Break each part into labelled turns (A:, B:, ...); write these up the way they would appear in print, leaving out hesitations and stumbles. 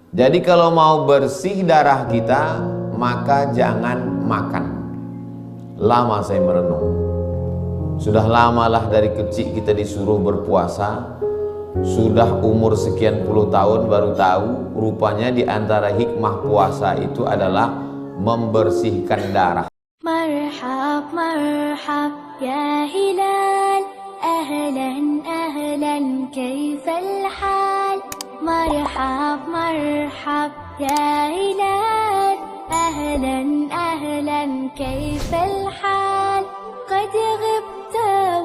A: Jadi kalau mau bersih darah kita, maka jangan makan. Lama saya merenung. Sudah lamalah dari kecil kita disuruh berpuasa. Sudah umur sekian puluh tahun baru tahu rupanya di antara hikmah puasa itu adalah membersihkan darah.
B: Marhab marhab ya hilal, ahlan ahlan kaifal hal. Marhab marhab ya hilal, ahlan ahlan kaifal hal. قد غبت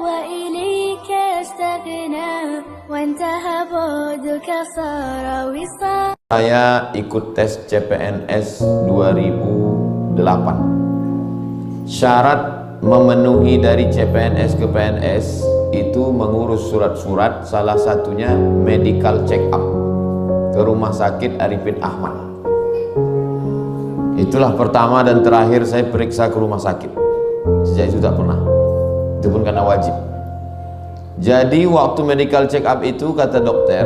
B: وإليك استغنى وانتهى بعدك صار وصال.
A: Saya ikut tes CPNS 2008. Syarat memenuhi dari CPNS ke PNS itu mengurus surat-surat, salah satunya medical check up ke Rumah Sakit Arifin Ahmad. Itulah pertama dan terakhir saya periksa ke rumah sakit. Sejak itu tak pernah. Itu pun karena wajib. Jadi waktu medical check up itu kata dokter,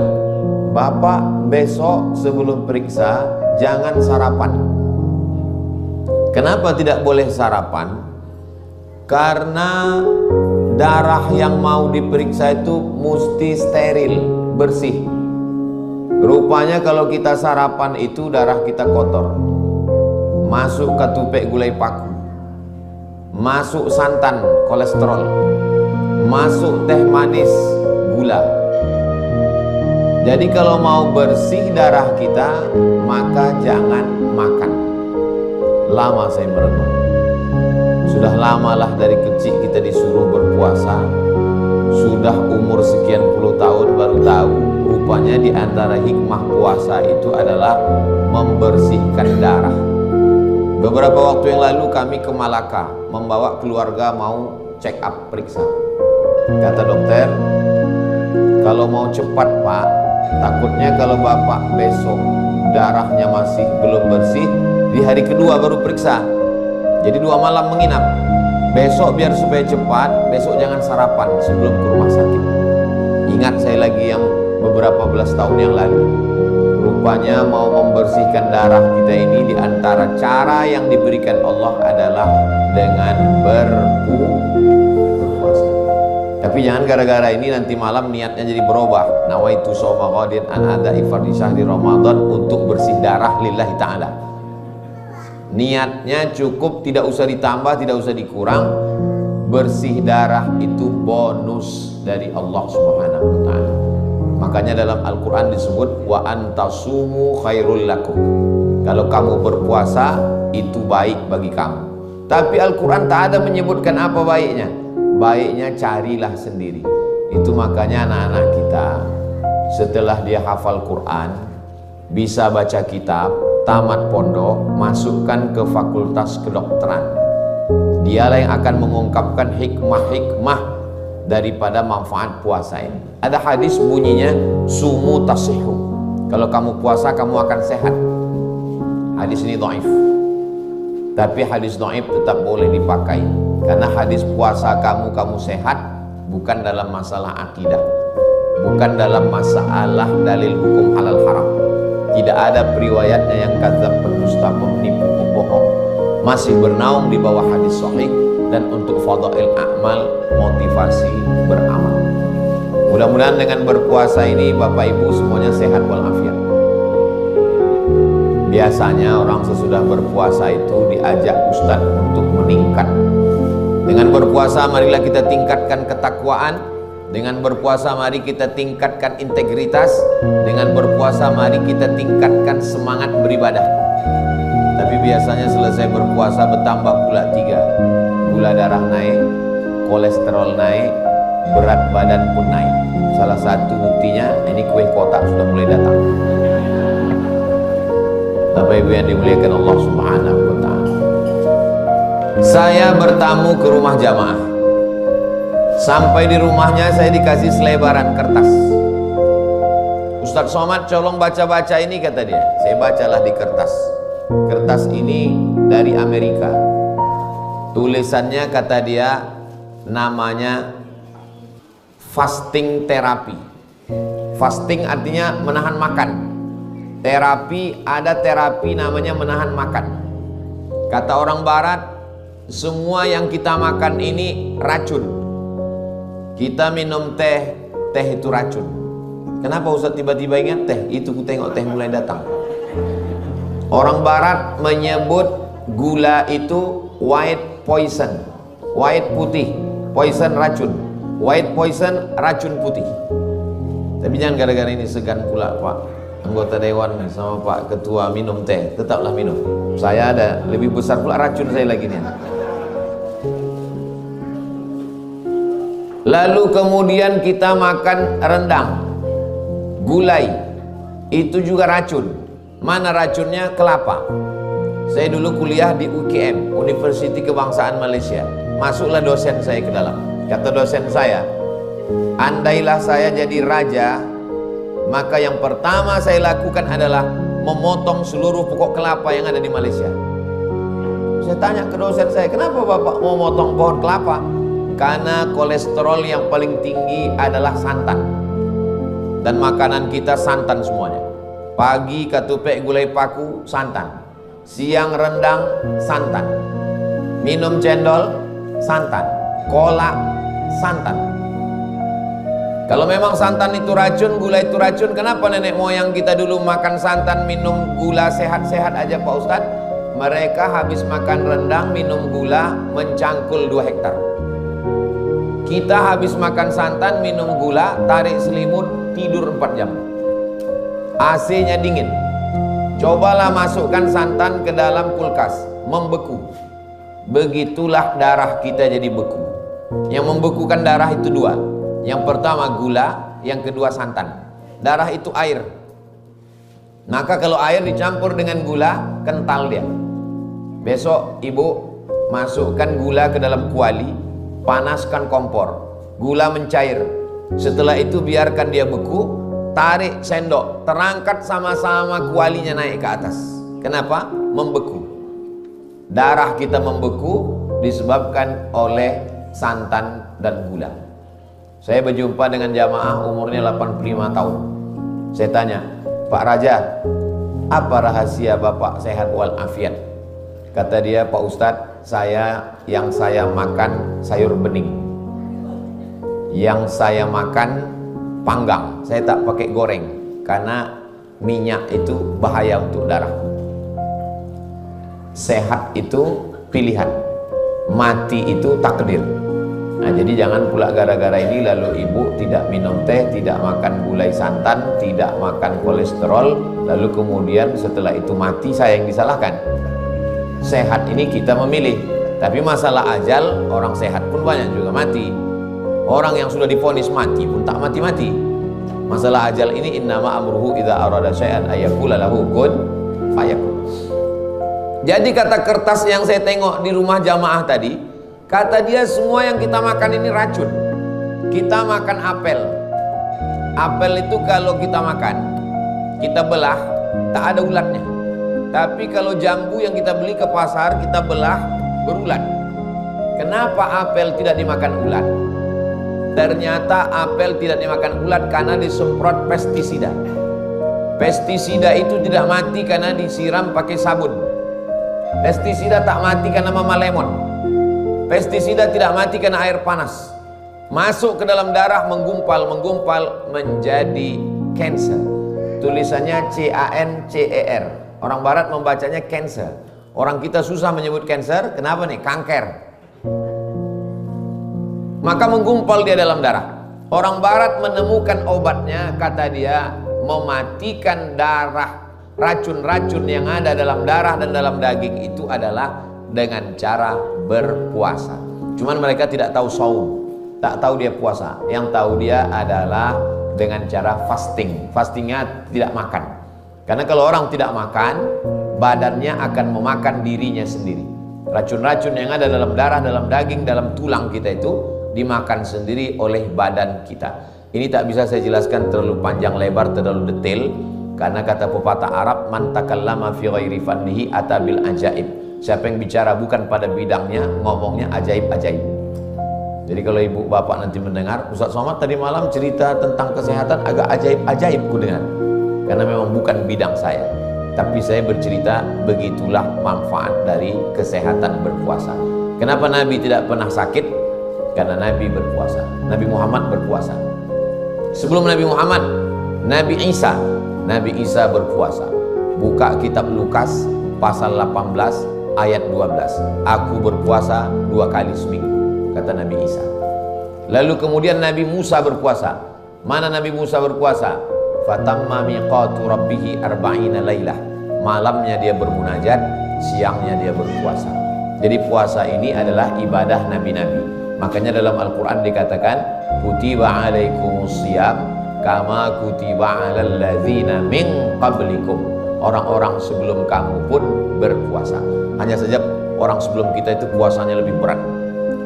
A: Bapak besok sebelum periksa jangan sarapan. Kenapa tidak boleh sarapan? Karena darah yang mau diperiksa itu mesti steril, bersih. Rupanya kalau kita sarapan itu darah kita kotor. Masuk ketupek gulai paku, masuk santan, kolesterol, masuk teh manis, gula. Jadi kalau mau bersih darah kita, maka jangan makan. Lama saya merenung. Sudah lamalah dari kecil kita disuruh berpuasa. Sudah umur sekian puluh tahun baru tahu rupanya di antara hikmah puasa itu adalah membersihkan darah. Beberapa waktu yang lalu kami ke Malaka membawa keluarga mau check up periksa. Kata dokter, kalau mau cepat Pak, takutnya kalau Bapak besok darahnya masih belum bersih, di hari kedua baru periksa. Jadi 2 malam menginap. Besok biar supaya cepat, besok jangan sarapan sebelum ke rumah sakit. Ingat saya lagi yang beberapa belas tahun yang lalu. Rupanya mau membersihkan darah kita ini di antara cara yang diberikan Allah adalah dengan berpuasa. Tapi jangan gara-gara ini nanti malam niatnya jadi berubah. Nawaitu shauma ghadin an ada'i fardhi syahri Ramadan untuk bersih darah lillahi ta'ala. Niatnya cukup, tidak usah ditambah, tidak usah dikurang. Bersih darah itu bonus dari Allah Subhanahu wa ta'ala. Makanya dalam Al-Quran disebut wa antasumu khairul lakum. Kalau kamu berpuasa itu baik bagi kamu. Tapi Al-Quran tak ada menyebutkan apa baiknya. Baiknya carilah sendiri. Itu makanya anak-anak kita setelah dia hafal Quran, bisa baca kitab, tamat pondok, masukkan ke fakultas kedokteran. Dialah yang akan mengungkapkan hikmah-hikmah daripada manfaat puasa ini. Ada hadis bunyinya sumu tasihu. Kalau kamu puasa kamu akan sehat. Hadis ini dhaif. Tapi hadis dhaif tetap boleh dipakai karena hadis puasa kamu sehat bukan dalam masalah akidah, bukan dalam masalah dalil hukum halal haram. Tidak ada periwayatnya yang kadzab, pendusta, penipu, pembohong. Masih bernaung di bawah hadis sahih. Dan untuk fadail a'mal, motivasi beramal. Mudah-mudahan dengan berpuasa ini Bapak Ibu semuanya sehat walafiat. Biasanya orang sesudah berpuasa itu diajak Ustadz untuk meningkat. Dengan berpuasa marilah kita tingkatkan ketakwaan. Dengan berpuasa mari kita tingkatkan integritas. Dengan berpuasa mari kita tingkatkan semangat beribadah. Tapi biasanya selesai berpuasa bertambah pula 3. Gula darah naik, kolesterol naik, berat badan pun naik. Salah satu buktinya ini kue kotak sudah mulai datang. Bapak Ibu yang dimuliakan Allah Subhanahu wa ta'ala. Saya bertamu ke rumah jamaah. Sampai di rumahnya saya dikasih selebaran kertas. Ustadz Somad colong baca-baca ini, kata dia. Saya bacalah di kertas. Kertas ini dari Amerika. Tulisannya kata dia namanya fasting terapi. Fasting artinya menahan makan. terapi, ada terapi namanya menahan makan. Kata orang barat, semua yang kita makan ini racun. Kita minum teh, teh itu racun. Kenapa Ustaz tiba-tiba ingat teh? Itu ku tengok teh mulai datang. Orang barat menyebut gula itu white poison. White putih, poison racun. White poison racun putih. Tapi jangan gara-gara ini segan pula Pak anggota dewan sama Pak ketua minum teh, tetaplah minum. Saya ada lebih besar pula racun saya lagi nih. Lalu kemudian kita makan rendang, gulai, itu juga racun. Mana racunnya? Kelapa. Saya dulu kuliah di UKM, Universiti Kebangsaan Malaysia. Masuklah dosen saya ke dalam. Kata dosen saya, andailah saya jadi raja, maka yang pertama saya lakukan adalah memotong seluruh pokok kelapa yang ada di Malaysia. Saya tanya ke dosen saya, kenapa Bapak mau motong pohon kelapa? Karena kolesterol yang paling tinggi adalah santan. Dan makanan kita santan semuanya. Pagi katupek gulai paku, santan. Siang rendang, santan. Minum cendol, santan. Kolak, santan. Kalau memang santan itu racun, gula itu racun, kenapa nenek moyang kita dulu makan santan, minum gula sehat-sehat aja Pak Ustadz? Mereka habis makan rendang, minum gula, mencangkul 2 hektar. Kita habis makan santan, minum gula, tarik selimut, tidur 4 jam. AC-nya dingin. Cobalah masukkan santan ke dalam kulkas, membeku. Begitulah darah kita jadi beku. Yang membekukan darah itu 2. Yang pertama gula, yang kedua santan. Darah itu air. Maka kalau air dicampur dengan gula, kental dia. Besok ibu masukkan gula ke dalam kuali, panaskan kompor, gula mencair. Setelah itu biarkan dia beku, tarik sendok, terangkat sama-sama kualinya naik ke atas. Kenapa? Membeku. Darah kita membeku disebabkan oleh santan dan gula. Saya berjumpa dengan jamaah umurnya 85 tahun. Saya tanya, Pak Raja, apa rahasia Bapak sehat walafiat? Kata dia, Pak Ustadz, yang saya makan sayur bening, yang saya makan panggang, saya tak pakai goreng, karena minyak itu bahaya untuk darah. Sehat itu pilihan, mati itu takdir. Nah, jadi jangan pula gara-gara ini lalu ibu tidak minum teh, tidak makan gulai santan, tidak makan kolesterol, lalu kemudian setelah itu mati, saya yang disalahkan. Sehat ini kita memilih, tapi masalah ajal, orang sehat pun banyak juga mati. Orang yang sudah divonis mati pun tak mati-mati. Masalah ajal ini innama amruhu idza arada syai'an ayyaqula lahu kun fayakun. Jadi kata kertas yang saya tengok di rumah jamaah tadi, kata dia semua yang kita makan ini racun. Kita makan apel. Apel itu kalau kita makan, kita belah, tak ada ulatnya. Tapi kalau jambu yang kita beli ke pasar, kita belah, berulat. Kenapa apel tidak dimakan ulat? Ternyata apel tidak dimakan ulat karena disemprot pestisida. Pestisida itu tidak mati karena disiram pakai sabun. Pestisida tak mati karena mama lemon. Pestisida tidak mati karena air panas. Masuk ke dalam darah, menggumpal menjadi cancer. Tulisannya C-A-N-C-E-R. Orang barat membacanya cancer. Orang kita susah menyebut cancer. Kenapa nih? Kanker. Maka menggumpal dia dalam darah. Orang barat menemukan obatnya, kata dia, mematikan darah. Racun-racun yang ada dalam darah dan dalam daging itu adalah dengan cara berpuasa. Cuman mereka tidak tahu saum, tak tahu dia puasa. Yang tahu dia adalah dengan cara fasting. Fastingnya tidak makan. Karena kalau orang tidak makan, badannya akan memakan dirinya sendiri. Racun-racun yang ada dalam darah, dalam daging, dalam tulang kita itu dimakan sendiri oleh badan kita. Ini tak bisa saya jelaskan terlalu panjang lebar, terlalu detail. Karena kata pepatah Arab, man takallama fi ghairi fannihi atabil ajaib. Siapa yang bicara bukan pada bidangnya, ngomongnya ajaib-ajaib. Jadi kalau ibu bapak nanti mendengar, Ustaz Somad tadi malam cerita tentang kesehatan agak ajaib-ajaib ku dengar. karena memang bukan bidang saya. Tapi saya bercerita begitulah manfaat dari kesehatan berpuasa. Kenapa Nabi tidak pernah sakit? Karena Nabi berpuasa. Nabi Muhammad berpuasa. Sebelum Nabi Muhammad, Nabi Isa berpuasa. Buka kitab Lukas pasal 18 ayat 12. Aku berpuasa 2 kali seminggu, kata Nabi Isa. Lalu kemudian Nabi Musa berpuasa. Mana Nabi Musa berpuasa? Fatamma miqatu rabbih 40 lailah. Malamnya dia bermunajat, siangnya dia berpuasa. Jadi puasa ini adalah ibadah nabi-nabi. Makanya dalam Al-Quran dikatakan kutiba alaikumusiyam kama kutiba alal ladzina min qablikum. Orang-orang sebelum kamu pun berpuasa. Hanya saja orang sebelum kita itu puasanya lebih berat.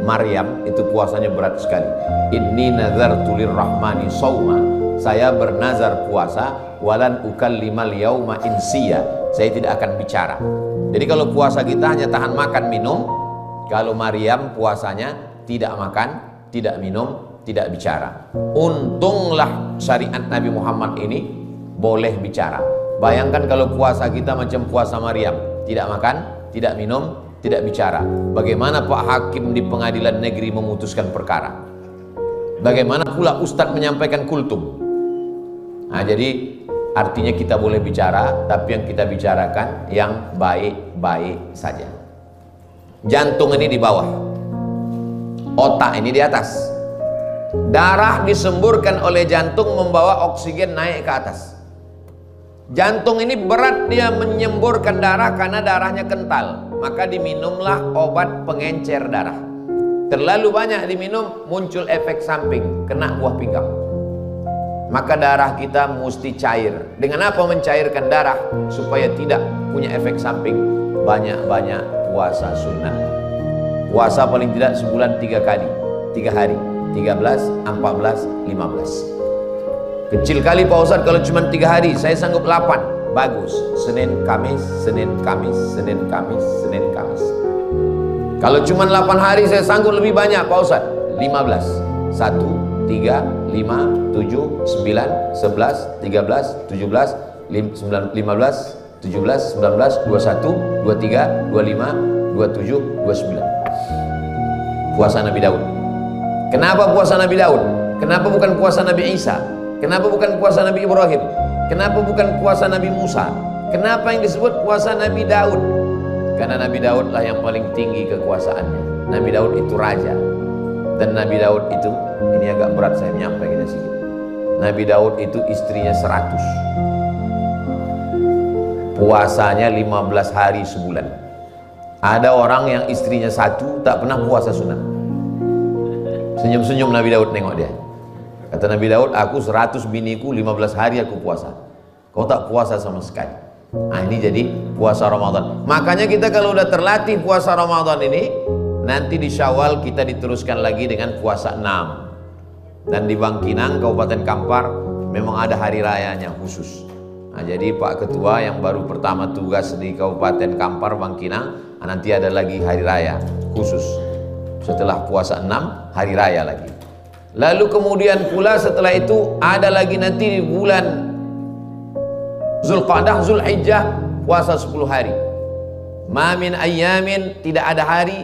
A: Maryam itu puasanya berat sekali. Inni nazartu lirrahmani shauma. Saya bernazar puasa walan ukallimal yauma insiya. Saya tidak akan bicara. Jadi kalau puasa kita hanya tahan makan minum. Kalau Maryam puasanya tidak makan, tidak minum, tidak bicara. Untunglah syariat Nabi Muhammad ini boleh bicara. Bayangkan kalau puasa kita macam puasa Maryam, tidak makan, tidak minum, tidak bicara. Bagaimana Pak Hakim di pengadilan negeri memutuskan perkara? Bagaimana pula Ustadz menyampaikan kultum? Nah, jadi artinya kita boleh bicara, tapi yang kita bicarakan yang baik-baik saja. Jantung ini di bawah, otak ini di atas. Darah disemburkan oleh jantung membawa oksigen naik ke atas. Jantung ini berat dia menyemburkan darah karena darahnya kental. Maka diminumlah obat pengencer darah. Terlalu banyak diminum muncul efek samping, kena buah pinggang. Maka darah kita mesti cair. Dengan apa mencairkan darah? Supaya tidak punya efek samping. Banyak-banyak puasa sunnah. Puasa paling tidak sebulan 3 kali, 3 hari, 13, 14, 15. Kecil kali Pak Ustadz kalau cuma 3 hari, saya sanggup 8. Bagus. Senin, Kamis, Senin, Kamis, Senin, Kamis, Senin, Kamis. Kalau cuma 8 hari saya sanggup lebih banyak Pak Ustadz. 15. 1, 3, 5, 7, 9, 11, 13, 17, 15, 17, 19, 21, 23, 25, 27, 29. Puasa Nabi Daud. Kenapa puasa Nabi Daud? Kenapa bukan puasa Nabi Isa? Kenapa bukan puasa Nabi Ibrahim? Kenapa bukan puasa Nabi Musa? Kenapa yang disebut puasa Nabi Daud? Karena Nabi Daud lah yang paling tinggi kekuasaannya. Nabi Daud itu raja. Dan Nabi Daud itu, ini agak berat saya menyampaikannya sedikit. Nabi Daud itu istrinya 100. Puasanya 15 hari sebulan. Ada orang yang istrinya 1 tak pernah puasa sunat. Senyum-senyum Nabi Daud nengok dia. Kata Nabi Daud, aku 100 biniku 15 hari aku puasa. Kau tak puasa sama sekali. Nah, ini jadi puasa Ramadan. Makanya kita kalau udah terlatih puasa Ramadan ini, nanti di Syawal kita diteruskan lagi dengan puasa 6. Dan di Bangkinang, Kabupaten Kampar, memang ada hari rayanya khusus. Nah, jadi Pak Ketua yang baru pertama tugas di Kabupaten Kampar, Bangkinang, nanti ada lagi hari raya khusus. Setelah puasa 6, hari raya lagi. Lalu kemudian pula setelah itu ada lagi nanti di bulan Zulqa'dah, Zulhijjah, puasa 10 hari. Ma min ayyamin, tidak ada hari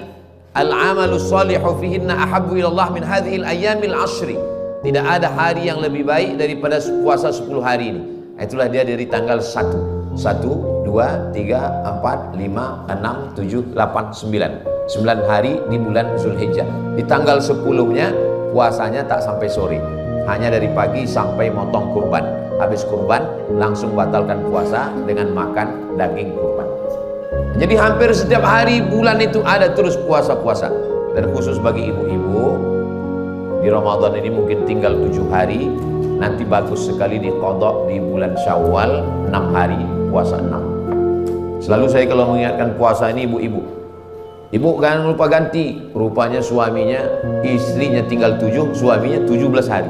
A: al-amalu salihu fihinna ahabbu ilallah min hadhil ayyamil ashri. Tidak ada hari yang lebih baik daripada puasa 10 hari ini. Itulah dia dari tanggal 1, 2, 3, 4, 5, 6, 7, 8, 9. 9 hari di bulan Zulhijjah. Di tanggal 10-nya puasanya tak sampai sore, hanya dari pagi sampai motong kurban. Habis kurban langsung batalkan puasa dengan makan daging kurban. Jadi hampir setiap hari bulan itu ada terus puasa-puasa. Dan khusus bagi ibu-ibu, di Ramadan ini mungkin tinggal 7 hari. Nanti bagus sekali diqadha di bulan Syawal 6 hari, puasa 6. Selalu saya kalau mengingatkan puasa ini ibu-ibu, ibu jangan lupa ganti. Rupanya suaminya, istrinya tinggal 7, suaminya 17 hari.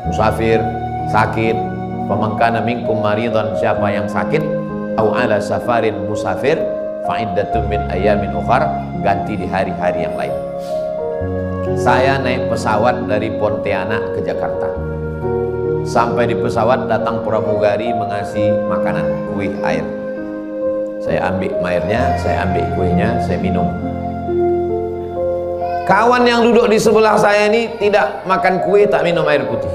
A: Musafir, sakit. Faman kana minkum maridan, siapa yang sakit, au ala safarin musafir, fa'iddatun min ayamin ukhar, ganti di hari-hari yang lain. Saya naik pesawat dari Pontianak ke Jakarta. Sampai di pesawat datang pramugari mengasih makanan, kue, air. Saya ambil airnya, saya ambil kuenya, saya minum. Kawan yang duduk di sebelah saya ini tidak makan kue, tak minum air putih.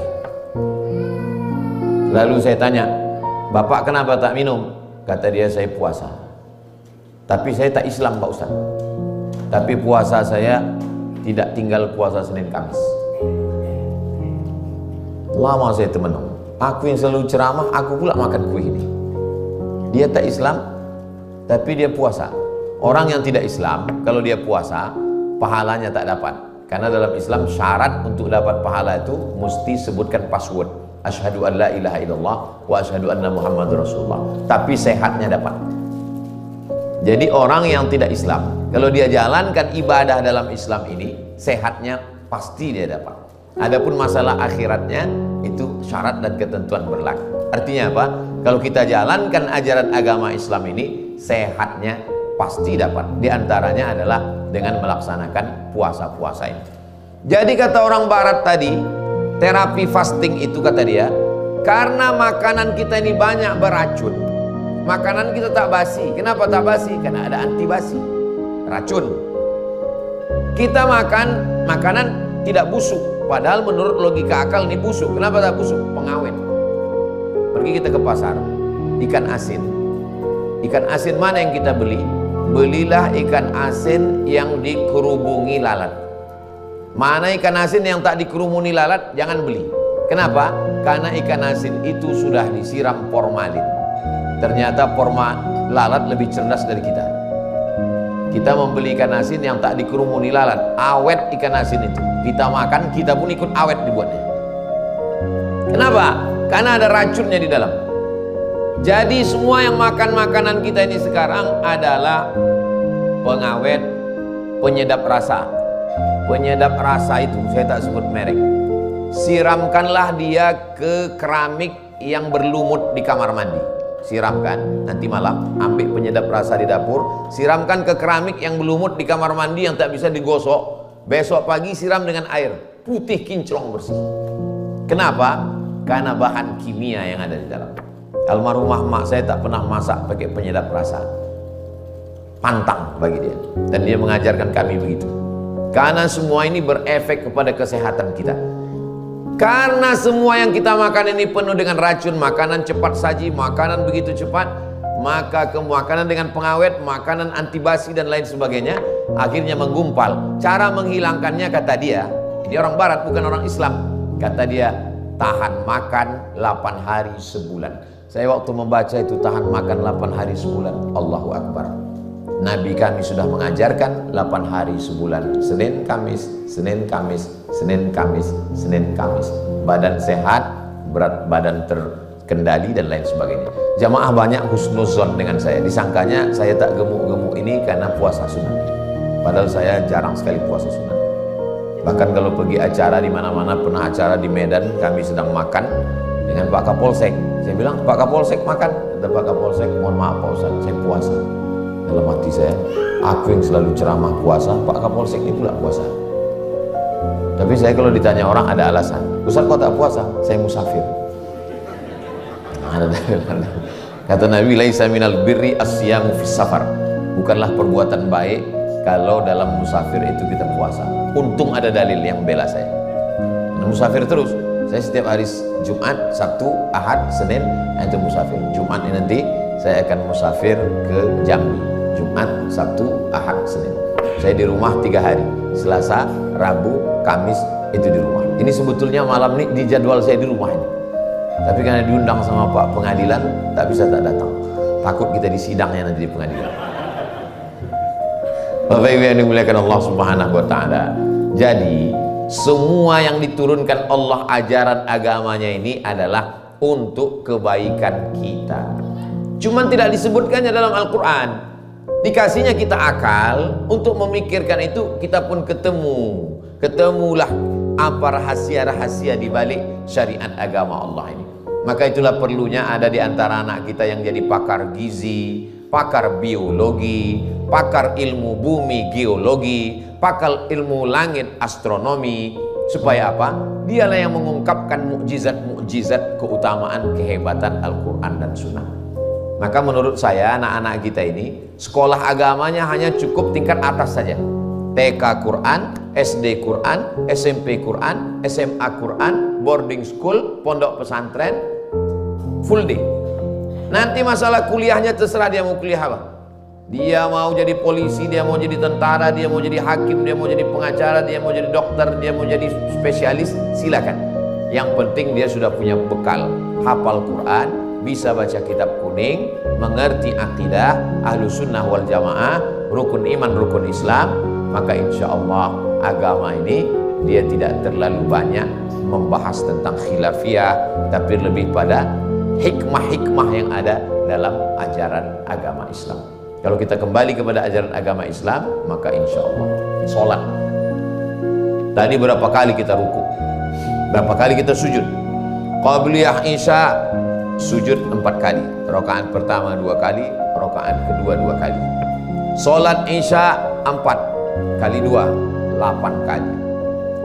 A: Lalu saya tanya, "Bapak kenapa tak minum?" Kata dia, "Saya puasa. Tapi saya tak Islam Pak Ustaz. Tapi puasa saya tidak tinggal puasa Senin Kamis." Lama saya termenung. Aku yang selalu ceramah, aku pula makan kue ini. Dia tak Islam, tapi dia puasa. Orang yang tidak Islam, kalau dia puasa, pahalanya tak dapat. Karena dalam Islam syarat untuk dapat pahala itu mesti sebutkan password. Asyhadu an la ilaha illallah wa asyhadu anna Muhammadur Rasulullah. Tapi sehatnya dapat. Jadi orang yang tidak Islam, kalau dia jalankan ibadah dalam Islam ini, sehatnya pasti dia dapat. Adapun masalah akhiratnya itu syarat dan ketentuan berlaku. Artinya apa? Kalau kita jalankan ajaran agama Islam ini, sehatnya pasti dapat. Di antaranya adalah dengan melaksanakan puasa-puasa ini. Jadi kata orang barat tadi, terapi fasting itu kata dia, karena makanan kita ini banyak beracun. Makanan kita tak basi. Kenapa tak basi? Karena ada anti basi, racun. Kita makan makanan tidak busuk, padahal menurut logika akal ini busuk. Kenapa tak busuk? Pengawet. Pergi kita ke pasar, ikan asin. Ikan asin mana yang kita beli? Belilah ikan asin yang dikerubungi lalat. Mana ikan asin yang tak dikerumuni lalat, jangan beli. Kenapa? Karena ikan asin itu sudah disiram formalin. Ternyata lalat lebih cerdas dari kita. Kita membeli ikan asin yang tak dikerumuni lalat, awet ikan asin itu. Kita makan, kita pun ikut awet dibuatnya. Kenapa? Karena ada racunnya di dalam. Jadi semua yang makan makanan kita ini sekarang adalah pengawet, penyedap rasa. Penyedap rasa itu saya tak sebut merek. Siramkanlah dia ke keramik yang berlumut di kamar mandi. Siramkan, nanti malam ambil penyedap rasa di dapur, siramkan ke keramik yang berlumut di kamar mandi yang tak bisa digosok. Besok pagi siram dengan air putih kinclong bersih. Kenapa? Karena bahan kimia yang ada di dalam. Almarhumah mak saya tak pernah masak pakai penyedap rasa. Pantang bagi dia. Dan dia mengajarkan kami begitu. Karena semua ini berefek kepada kesehatan kita. Karena semua yang kita makan ini penuh dengan racun, makanan cepat saji, makanan begitu cepat, maka makanan dengan pengawet, makanan anti basi dan lain sebagainya, akhirnya menggumpal. Cara menghilangkannya kata dia, ini orang barat bukan orang Islam, kata dia, tahan makan 8 hari sebulan. Saya waktu membaca itu tahan makan 8 hari sebulan, Allahu Akbar. Nabi kami sudah mengajarkan 8 hari sebulan, Senin, Kamis, Senin, Kamis, Senin, Kamis, Senin, Kamis. Badan sehat, berat badan terkendali dan lain sebagainya. Jamaah banyak husnuzon dengan saya. Disangkanya saya tak gemuk-gemuk ini karena puasa sunat. Padahal saya jarang sekali puasa sunat. Bahkan kalau pergi acara di mana-mana, pernah acara di Medan, kami sedang makan dengan Pak Kapolsek. Saya bilang, "Pak Kapolsek makan." Kata Pak Kapolsek, "Mohon maaf Pak Ustaz, saya puasa." Dalam hati saya, aku yang selalu ceramah puasa, Pak Kapolsek ini pula puasa. Tapi saya kalau ditanya orang ada alasan. "Ustaz kok tak puasa?" "Saya musafir." Kata Nabi, "Laisa minal birri asyamu fis safar." Bukanlah perbuatan baik kalau dalam musafir itu kita puasa. Untung ada dalil yang membela saya. Karena musafir terus. Saya setiap hari Jumat, Sabtu, Ahad, Senin itu musafir. Jumat ini nanti saya akan musafir ke Jambi. Jumat, Sabtu, Ahad, Senin. Saya di rumah 3 hari. Selasa, Rabu, Kamis itu di rumah. Ini sebetulnya malam ini di jadwal saya di rumah ini. Tapi karena diundang sama Pak Pengadilan, tak bisa tak datang. Takut kita disidangnya nanti di pengadilan. Bapak Ibu yang dimuliakan Allah Subhanahu wa taala. Jadi, semua yang diturunkan Allah ajaran agamanya ini adalah untuk kebaikan kita. Cuman tidak disebutkannya dalam Al-Quran. Dikasihnya kita akal untuk memikirkan itu, kita pun ketemulah apa rahasia-rahasia di balik syariat agama Allah ini. Maka itulah perlunya ada di antara anak kita yang jadi pakar gizi, pakar biologi, pakar ilmu bumi geologi, pakar ilmu langit astronomi. Supaya apa? dialah yang mengungkapkan mukjizat-mukjizat keutamaan kehebatan Al-Quran dan Sunnah. Maka menurut saya anak-anak kita ini sekolah agamanya hanya cukup tingkat atas saja. TK Quran, SD Quran, SMP Quran, SMA Quran, boarding school, pondok pesantren, full day. Nanti masalah kuliahnya terserah dia mau kuliah apa. Dia mau jadi polisi, dia mau jadi tentara, dia mau jadi hakim, dia mau jadi pengacara, dia mau jadi dokter, dia mau jadi spesialis, silakan. Yang penting dia sudah punya bekal, hafal Quran, bisa baca kitab kuning, mengerti akidah Ahlus Sunnah wal Jamaah, rukun iman, rukun Islam, maka insya Allah agama ini dia tidak terlalu banyak membahas tentang khilafiyah, tapi lebih pada hikmah-hikmah yang ada dalam ajaran agama Islam. Kalau kita kembali kepada ajaran agama Islam, maka insya Allah sholat. Tadi berapa kali kita ruku, berapa kali kita sujud. Qabliyah Isya sujud 4 kali, rakaat pertama 2 kali, rakaat kedua 2 kali. Sholat Isya 4 kali 2 8 kali.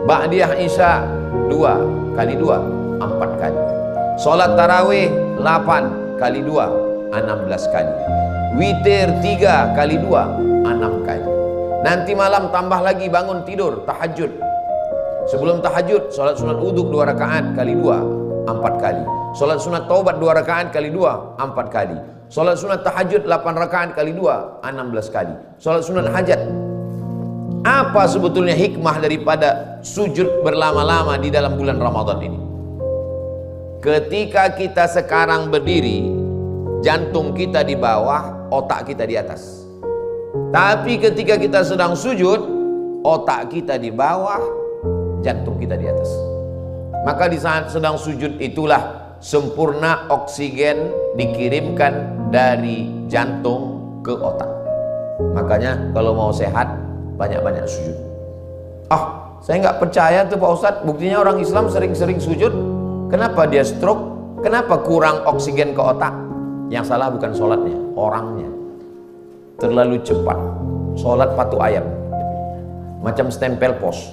A: Ba'diyah Isya 2 kali 2 4 kali. Sholat tarawih 8 kali 2 16 kali. Witir 3 kali 2 6 kali. Nanti malam tambah lagi bangun tidur tahajud. Sebelum tahajud sholat sunat uduk 2 rakaat kali 2 4 kali. Sholat sunat taubat 2 rakaat kali 2 4 kali. Sholat sunat tahajud 8 rakaat kali 2 16 kali. Sholat sunat hajat. Apa sebetulnya hikmah daripada sujud berlama-lama di dalam bulan Ramadan ini? Ketika kita sekarang berdiri, jantung kita di bawah, otak kita di atas. Tapi ketika kita sedang sujud, otak kita di bawah, jantung kita di atas. Maka di saat sedang sujud itulah sempurna oksigen dikirimkan dari jantung ke otak. Makanya kalau mau sehat, banyak-banyak sujud. Saya nggak percaya tuh Pak Ustadz, buktinya orang Islam sering-sering sujud. Kenapa dia stroke? Kenapa kurang oksigen ke otak? Yang salah bukan sholatnya, orangnya. Terlalu cepat. Sholat patu ayam, macam stempel pos.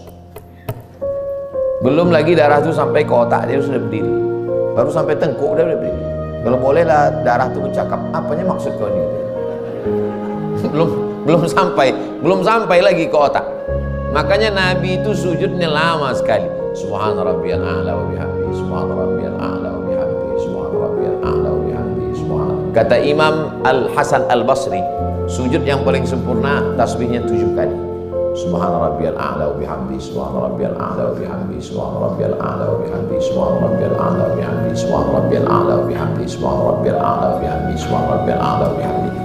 A: Belum lagi darah itu sampai ke otak, dia sudah berdiri. Baru sampai tengkuk dia udah berdiri. Kalau bolehlah darah itu bercakap, apanya maksud kau ini? belum sampai lagi ke otak. Makanya Nabi itu sujudnya lama sekali. Subhana rabbiyal a'la wa bihamdihi, subhana rabbiyal a'la wa bihamdihi, subhana rabbiyal a'la wa bihamdihi, subhana. Kata Imam Al-Hasan Al-Basri, sujud yang paling sempurna tasbihnya 7 kali. Subhana rabbiyal a'la wa bihamdihi, subhana rabbiyal a'la wa bihamdihi, subhana rabbiyal a'la wa bihamdihi, subhana rabbiyal a'la wa bihamdihi, subhana rabbiyal a'la wa bihamdihi, subhana rabbiyal a'la wa bihamdihi, subhana rabbiyal a'la wa bihamdihi.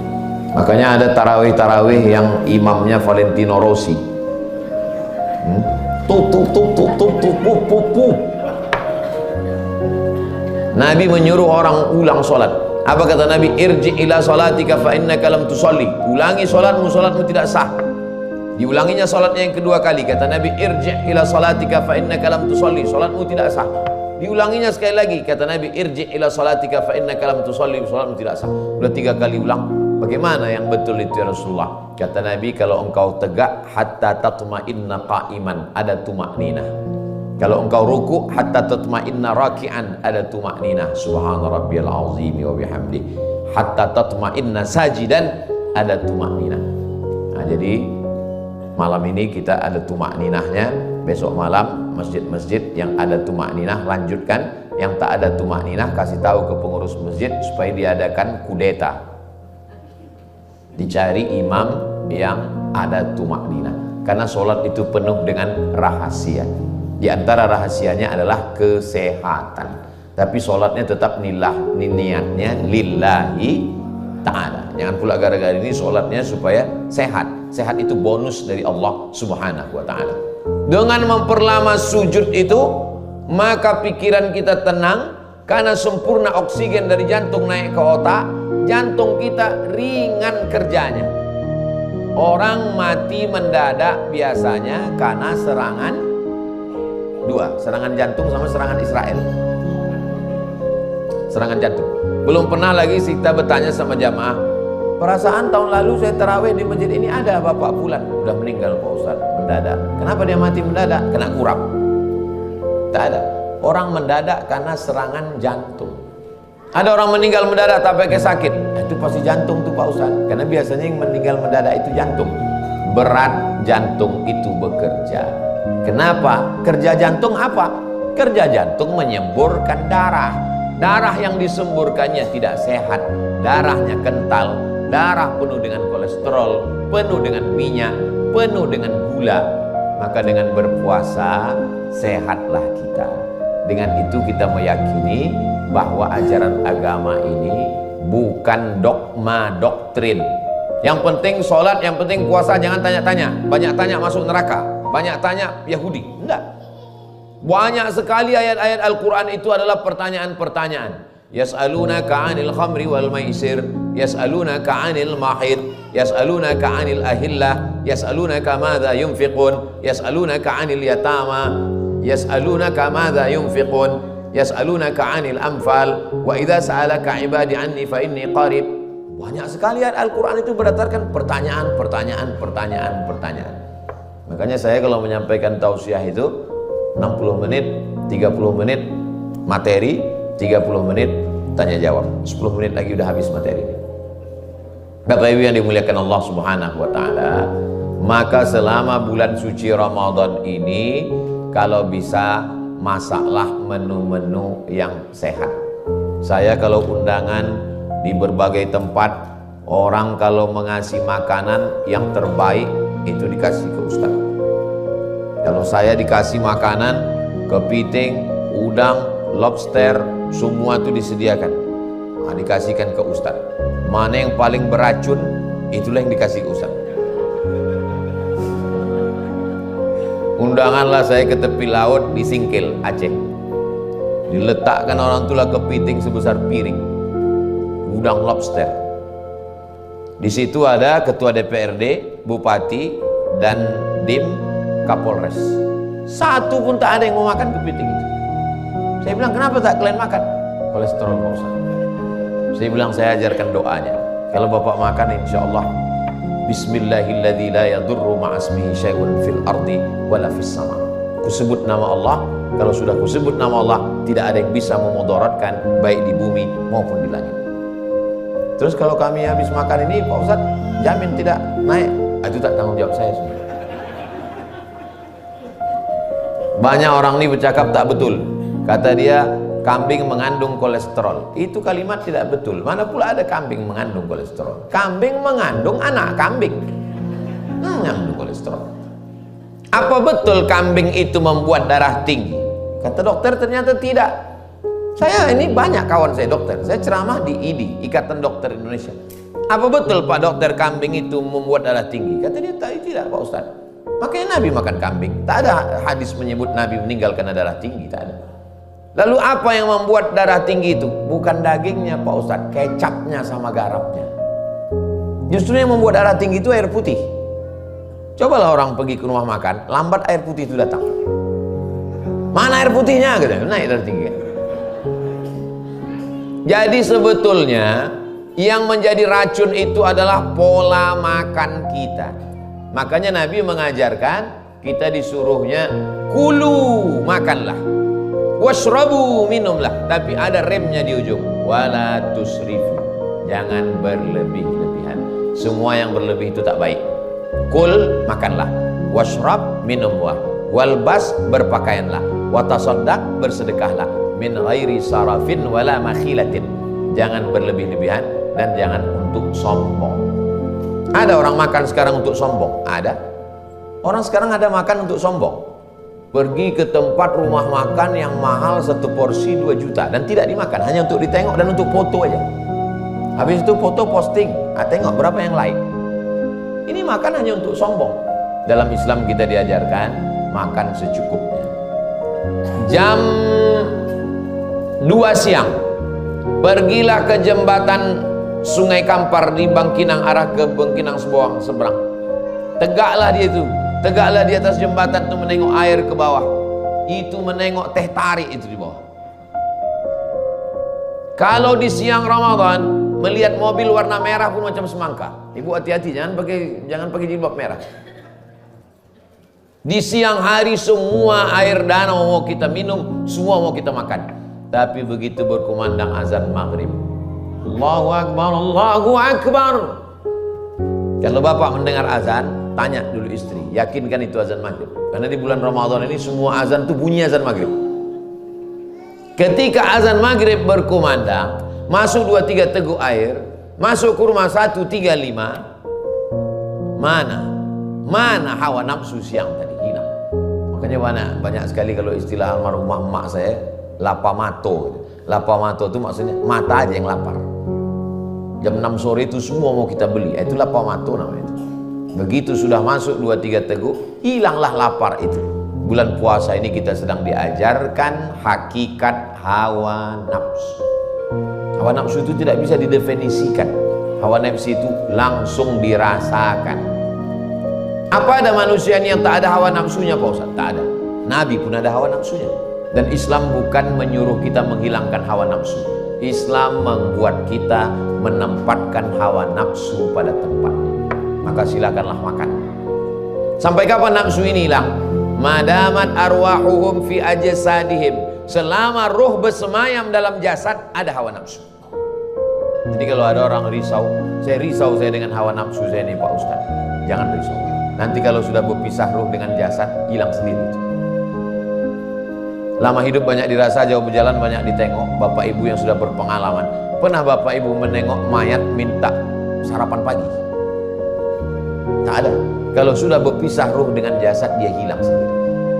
A: Makanya ada tarawih-tarawih yang imamnya Valentino Rossi. Nabi menyuruh orang ulang solat. Apa kata Nabi? Irji ila salatika fa innaka lam tusalli. Ulangi solatmu, solatmu tidak sah. Diulanginya solatnya yang kedua kali. Kata Nabi, irji ila salatika fa innaka lam tusalli. Solatmu tidak sah. Diulanginya sekali lagi. Kata Nabi, irji ila salatika fa innaka lam tusalli. Solatmu tidak sah. Sudah 3 kali ulang. Bagaimana yang betul itu ya Rasulullah? Kata Nabi, kalau engkau tegak hatta tatma'inna qa'iman, ada tuma'ninah. Kalau engkau ruku hatta tatma'inna raki'an, ada tuma'ninah. Subhana rabbiyal azimi wa bihamdi. Hatta tatma'inna sajidan, ada tuma'ninah. Nah, jadi malam ini kita ada tuma'ninahnya. Besok malam masjid-masjid yang ada tuma'ninah lanjutkan. Yang tak ada tuma'ninah kasih tahu ke pengurus masjid supaya diadakan kudeta. Dicari imam yang ada tumakninah, karena sholat itu penuh dengan rahasia. Di antara rahasianya adalah kesehatan. Tapi sholatnya tetap niatnya lillahi ta'ala. Jangan pula gara-gara ini sholatnya supaya sehat. Sehat itu bonus dari Allah subhanahu wa ta'ala. Dengan memperlama sujud itu, maka pikiran kita tenang, karena sempurna oksigen dari jantung naik ke otak. Jantung kita ringan kerjanya. Orang mati mendadak biasanya karena serangan 2, serangan jantung sama serangan Israel. Serangan jantung. Belum pernah lagi kita bertanya sama jamaah, perasaan tahun lalu saya tarawih di masjid ini ada bapak fulan, udah meninggal Pak Ustaz, mendadak. Kenapa dia mati mendadak? Kena kurap. Tak ada. Orang mendadak karena serangan jantung. Ada orang meninggal mendadak tak pakai sakit, itu pasti jantung tuh Pak Ustaz. Karena biasanya yang meninggal mendadak itu jantung. Berat jantung itu bekerja. Kenapa? Kerja jantung apa? Kerja jantung menyemburkan darah. Darah yang disemburkannya tidak sehat, darahnya kental, darah penuh dengan kolesterol, penuh dengan minyak, penuh dengan gula. Maka dengan berpuasa sehatlah kita. Dengan itu kita meyakini bahwa ajaran agama ini bukan dogma doktrin. Yang penting sholat, yang penting puasa, jangan tanya-tanya. Banyak tanya masuk neraka, banyak tanya Yahudi. Enggak. Banyak sekali ayat-ayat Al-Quran itu adalah pertanyaan-pertanyaan. Yas'alunaka 'anil khamri wal maisir, yas'alunaka 'anil mahid, yas'alunaka 'anil ahillah, yas'alunaka madza yunfiqun, yas'alunaka 'anil yatama, yas'alunaka madza yunfiqun, yas'alunaka 'anil anfal, wa idza sa'alaka 'ibadi 'anni fa inni qarib. Banyak sekali ayat Al-Quran itu berdasarkan pertanyaan. Makanya saya kalau menyampaikan tausiah itu 60 menit, 30 menit materi, 30 menit tanya jawab, 10 menit lagi udah habis materi. Bapak Ibu yang dimuliakan Allah Subhanahu wa taala, maka selama bulan suci Ramadan ini kalau bisa masaklah menu-menu yang sehat. Saya kalau undangan di berbagai tempat, orang kalau mengasih makanan yang terbaik itu dikasih ke Ustaz. Kalau saya dikasih makanan, kepiting, udang, lobster, semua itu disediakan. Nah, dikasihkan ke Ustaz. Mana yang paling beracun, itulah yang dikasih ke Ustaz. Undanganlah saya ke tepi laut di Singkil, Aceh. Diletakkan orang itulah kepiting sebesar piring, udang, lobster. Di situ ada ketua DPRD, bupati, dan dim Kapolres. Satu pun tak ada yang mau makan kepiting itu. Saya bilang, kenapa tak kalian makan? Kolesterol Pak Ustaz. Saya bilang, saya ajarkan doanya. Kalau bapak makan, insya Allah Bismillahilladzi la yadurru ma'asmihi syai'un fil ardi wala fis sama. Kusebut nama Allah. Kalau sudah kusebut nama Allah, tidak ada yang bisa memudaratkan baik di bumi maupun di langit. Terus kalau kami habis makan ini Pak Ustaz, jamin tidak naik? Itu tak tanggung jawab saya semua. Banyak orang ini bercakap tak betul. Kata dia, kambing mengandung kolesterol. Itu kalimat tidak betul. Mana pula ada kambing mengandung kolesterol? Kambing mengandung anak kambing, mengandung kolesterol. Apa betul kambing itu membuat darah tinggi? Kata dokter, ternyata tidak. Saya ini banyak kawan saya dokter. Saya ceramah di IDI, Ikatan Dokter Indonesia. Apa betul Pak Dokter kambing itu membuat darah tinggi? Kata dia, tidak Pak Ustaz. Makanya Nabi makan kambing. Tak ada hadis menyebut Nabi meninggal karena darah tinggi, tak ada. Lalu apa yang membuat darah tinggi itu? Bukan dagingnya Pak Ustadz, kecapnya sama garamnya. Justru yang membuat darah tinggi itu air putih. Cobalah orang pergi ke rumah makan, lambat air putih itu datang. Mana air putihnya? Gitu, naik darah tinggi. Jadi sebetulnya yang menjadi racun itu adalah pola makan kita. Makanya Nabi mengajarkan kita disuruhnya kulu, makanlah, washrabu, minumlah, tapi ada remnya di ujung, wala tusrifu, jangan berlebih-lebihan. Semua yang berlebih itu tak baik. Kul, makanlah, washrab, minumlah, walbas, berpakaianlah, watasaddaq, bersedekahlah, min ghairi sarafin wala makhilatin, jangan berlebih-lebihan dan jangan untuk sombong. Ada orang makan sekarang untuk sombong? Ada. Orang sekarang ada makan untuk sombong. Pergi ke tempat rumah makan yang mahal, satu porsi 2 juta dan tidak dimakan, hanya untuk ditengok dan untuk foto aja. Habis itu foto posting, tengok berapa yang like. Ini makan hanya untuk sombong. Dalam Islam kita diajarkan makan secukupnya. Jam 2 siang pergilah ke jembatan Sungai Kampar di Bangkinang arah ke Bangkinang seberang. Tegaklah dia itu, tegaklah di atas jembatan itu menengok air ke bawah. Itu menengok teh tarik itu di bawah. Kalau di siang Ramadan melihat mobil warna merah pun macam semangka. Ibu hati-hati, jangan pakai jilbab merah. Di siang hari semua air danau mau kita minum, semua mau kita makan. Tapi begitu berkumandang azan maghrib, Allahu Akbar, Allahu Akbar. Kalau bapak mendengar azan, tanya dulu istri, yakinkan itu azan maghrib. Karena di bulan Ramadan ini semua azan itu bunyi azan maghrib. Ketika azan maghrib berkumandang, masuk 2-3 teguk air, masuk ke rumah 135, mana hawa nafsu siang tadi hilang. Makanya banyak sekali kalau istilah almarhumah emak saya, lapamato. Lapamato itu maksudnya mata aja yang lapar. Jam 6 sore itu semua mau kita beli, itu lapamato namanya itu. Begitu sudah masuk 2-3 teguk, hilanglah lapar itu. Bulan puasa ini kita sedang diajarkan hakikat hawa nafsu. Hawa nafsu itu tidak bisa didefinisikan. Hawa nafsu itu langsung dirasakan. Apa ada manusia ini yang tak ada hawa nafsunya Pak Ustaz? Tak ada. Nabi pun ada hawa nafsunya. Dan Islam bukan menyuruh kita menghilangkan hawa nafsu. Islam membuat kita menempatkan hawa nafsu pada tempatnya. Maka silakanlah makan. Sampai kapan nafsu ini hilang? Madamat arwahuhum fi ajsadihim. Selama ruh bersemayam dalam jasad, ada hawa nafsu. Jadi kalau ada orang risau saya dengan hawa nafsu saya nih Pak Ustaz. Jangan risau. Nanti kalau sudah berpisah ruh dengan jasad, hilang sendiri. Lama hidup banyak dirasa, jauh berjalan banyak ditengok. Bapak ibu yang sudah berpengalaman, pernah bapak ibu menengok mayat minta sarapan pagi? Tak ada. Kalau sudah berpisah ruh dengan jasad, dia hilang sendiri.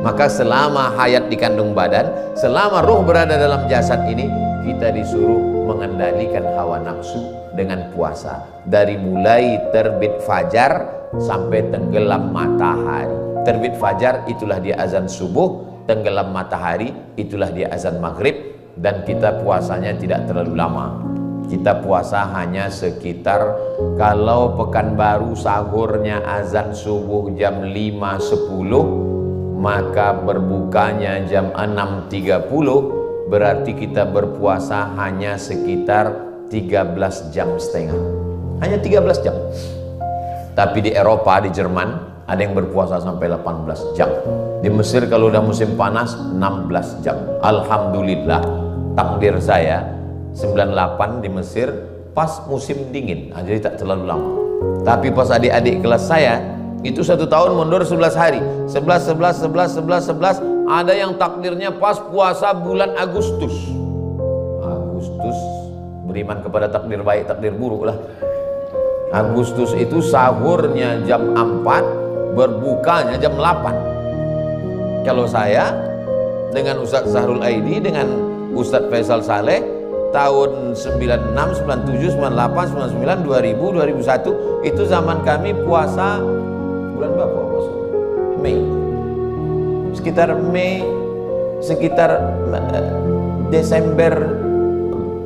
A: Maka selama hayat di kandung badan, selama ruh berada dalam jasad ini, kita disuruh mengendalikan hawa nafsu dengan puasa. Dari mulai terbit fajar sampai tenggelam matahari. Terbit fajar itulah dia azan subuh, tenggelam matahari itulah dia azan maghrib. Dan kita puasanya tidak terlalu lama. Kita puasa hanya sekitar, kalau Pekanbaru sahurnya azan subuh jam 5.10, maka berbukanya jam 6.30, berarti kita berpuasa hanya sekitar 13 jam setengah. Hanya 13 jam. Tapi di Eropa, di Jerman, ada yang berpuasa sampai 18 jam. Di Mesir kalau udah musim panas 16 jam. Alhamdulillah, takdir saya 98 di Mesir pas musim dingin, jadi tak terlalu lama. Tapi pas adik-adik kelas saya itu 1 tahun mundur 11 hari, 11 ada yang takdirnya pas puasa bulan Agustus. Beriman kepada takdir baik takdir buruk lah. Agustus itu sahurnya jam 4, berbukanya jam 8. Kalau saya dengan Ustadz Zahrul Aidi, dengan Ustadz Faisal Saleh, tahun 96, 97, 98, 99, 2000, 2001 itu zaman kami puasa bulan berapa? Mei. Sekitar Mei, sekitar Desember,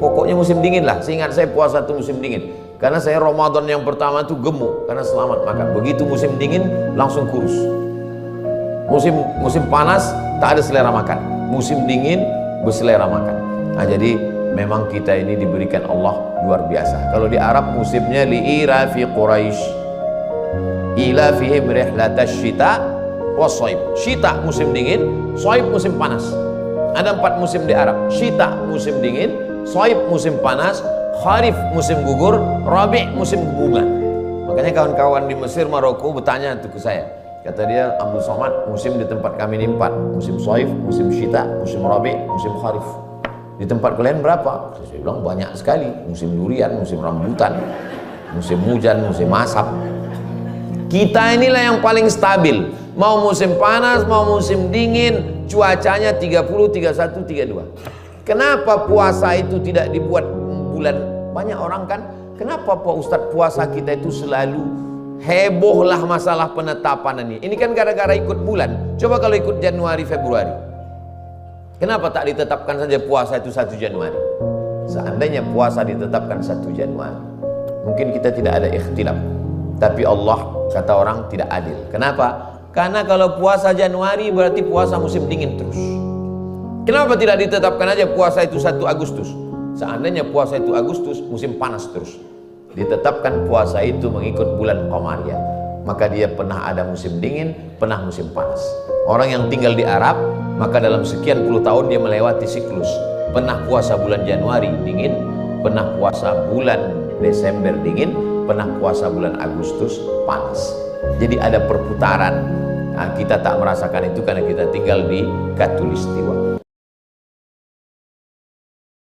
A: pokoknya musim dingin lah. Seingat saya puasa itu musim dingin. Karena saya Ramadan yang pertama itu gemuk karena selamat makan. Begitu musim dingin langsung kurus. Musim panas tak ada selera makan. Musim dingin berselera makan. Nah, jadi memang kita ini diberikan Allah luar biasa. Kalau di Arab musimnya li'irafi Quraisy, ilafihim rihlatash syita washaib. Syita musim dingin, shaib musim panas. Ada 4 musim di Arab. Syita musim dingin, shaib musim panas, kharif musim gugur, rabi' musim bunga. Makanya kawan-kawan di Mesir, Maroko bertanya itu ke saya. Kata dia, Abdul Somad, musim di tempat kami ini 4. Musim shaib, musim syita, musim rabi', musim kharif. Di tempat kalian berapa? Saya bilang banyak sekali. Musim durian, musim rambutan, musim hujan, musim asap. Kita inilah yang paling stabil. Mau musim panas, mau musim dingin, cuacanya 30, 31, 32. Kenapa puasa itu tidak dibuat bulan? Banyak orang kan, kenapa Pak Ustadz puasa kita itu selalu hebohlah masalah penetapan ini? Ini kan gara-gara ikut bulan. Coba kalau ikut Januari, Februari, kenapa tak ditetapkan saja puasa itu 1 Januari? Seandainya puasa ditetapkan 1 Januari, mungkin kita tidak ada ikhtilaf. Tapi Allah, kata orang, tidak adil. Kenapa? Karena kalau puasa Januari berarti puasa musim dingin terus. Kenapa tidak ditetapkan aja puasa itu 1 Agustus? Seandainya puasa itu Agustus, musim panas terus. Ditetapkan puasa itu mengikut bulan Qamariyah. maka dia pernah ada musim dingin, pernah musim panas. Orang yang tinggal di Arab, maka dalam sekian puluh tahun dia melewati siklus. Pernah puasa bulan Januari dingin, pernah puasa bulan Desember dingin, pernah puasa bulan Agustus panas. Jadi ada perputaran. Nah, kita tak merasakan itu karena kita tinggal di Khatulistiwa.